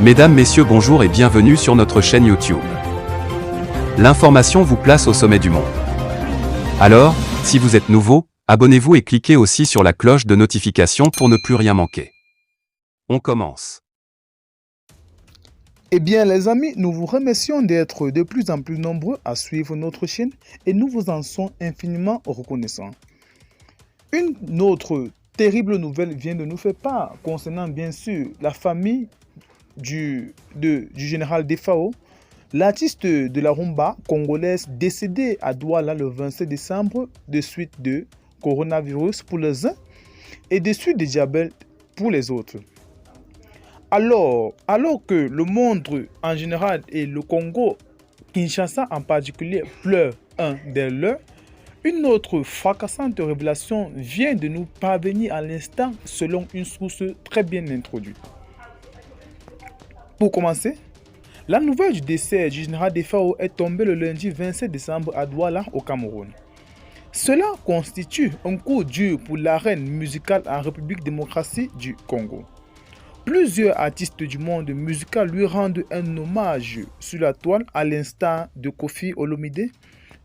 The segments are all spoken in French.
Mesdames, Messieurs, bonjour et bienvenue sur notre chaîne YouTube. L'information vous place au sommet du monde. Alors, si vous êtes nouveau, abonnez-vous et cliquez aussi sur la cloche de notification pour ne plus rien manquer. On commence. Eh bien les amis, nous vous remercions d'être de plus en plus nombreux à suivre notre chaîne et nous vous en sommes infiniment reconnaissants. Une autre terrible nouvelle vient de nous faire part concernant bien sûr la famille du général Defao, l'artiste de la rumba congolaise décédé à Douala le 27 décembre de suite de coronavirus pour les uns et de suite de diabète pour les autres. Alors que le monde en général et le Congo, Kinshasa en particulier, pleure un des leurs, une autre fracassante révélation vient de nous parvenir à l'instant selon une source très bien introduite. Pour commencer, la nouvelle du décès du général Defao est tombée le lundi 27 décembre à Douala au Cameroun. Cela constitue un coup dur pour l'arène musicale en République démocratique du Congo. Plusieurs artistes du monde musical lui rendent un hommage sur la toile à l'instar de Koffi Olomide,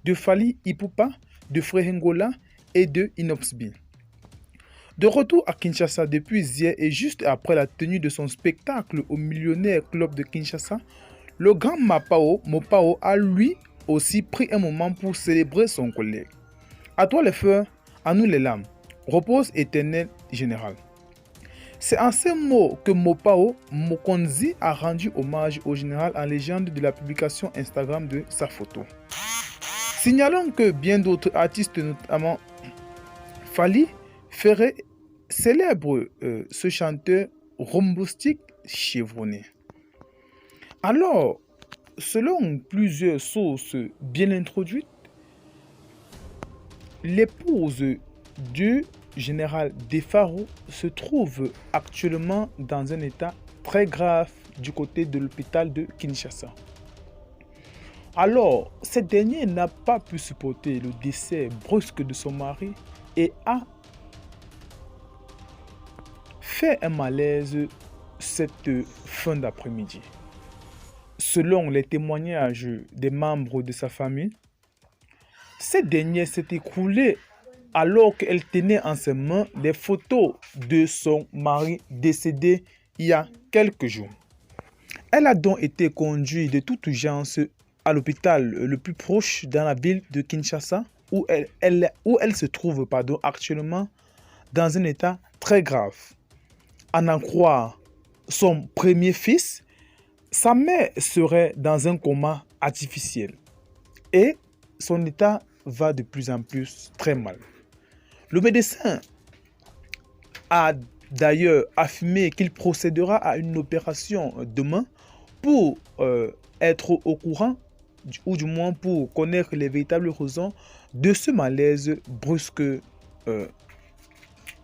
de Fally Ipupa, de Frère Ngola et de Inopsbi. De retour à Kinshasa depuis hier et juste après la tenue de son spectacle au Millionnaire Club de Kinshasa, le grand Mopao a lui aussi pris un moment pour célébrer son collègue. À toi les feux, à nous les lames, repose éternel général. C'est en ces mots que Mopao Mokonzi a rendu hommage au général en légende de la publication Instagram de sa photo. Signalons que bien d'autres artistes, notamment Fally Ferré, célèbrent ce chanteur rumbistique chevronné. Alors, selon plusieurs sources bien introduites, l'épouse du général Defao se trouve actuellement dans un état très grave du côté de l'hôpital de Kinshasa. Alors, cette dernière n'a pas pu supporter le décès brusque de son mari et a fait un malaise cette fin d'après-midi. Selon les témoignages des membres de sa famille, cette dernière s'est écroulée alors qu'elle tenait en ses mains les photos de son mari décédé il y a quelques jours. Elle a donc été conduite de toute urgence à l'hôpital le plus proche dans la ville de Kinshasa où elle se trouve actuellement dans un état très grave. À en croire son premier fils, sa mère serait dans un coma artificiel et son état va de plus en plus très mal. Le médecin a d'ailleurs affirmé qu'il procédera à une opération demain pour être au courant ou du moins pour connaître les véritables raisons de ce malaise brusque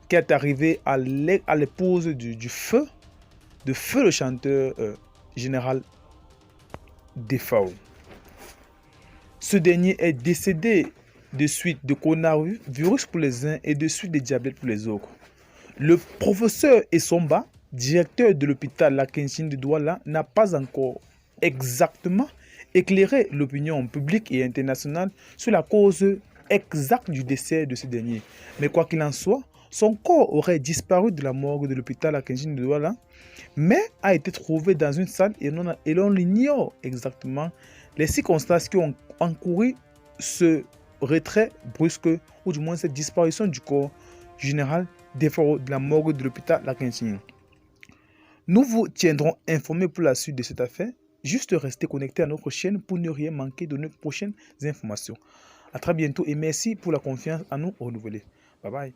qui est arrivé à l'épouse du feu le chanteur général Defao. Ce dernier est décédé de suite de coronavirus pour les uns et de suite de diabète pour les autres. Le professeur Essomba, directeur de l'hôpital La Kenshin de Douala, n'a pas encore exactement éclairé l'opinion publique et internationale sur la cause exacte du décès de ce dernier. Mais quoi qu'il en soit, son corps aurait disparu de la morgue de l'hôpital La Kenshin de Douala, mais a été trouvé dans une salle et l'on ignore exactement les circonstances qui ont encouru ce retrait brusque ou du moins cette disparition du corps du général Defao de la morgue de l'hôpital La Kenshin. Nous vous tiendrons informés pour la suite de cette affaire. Juste restez connectés à notre chaîne pour ne rien manquer de nos prochaines informations. À très bientôt et merci pour la confiance à nous renouveler. Bye bye.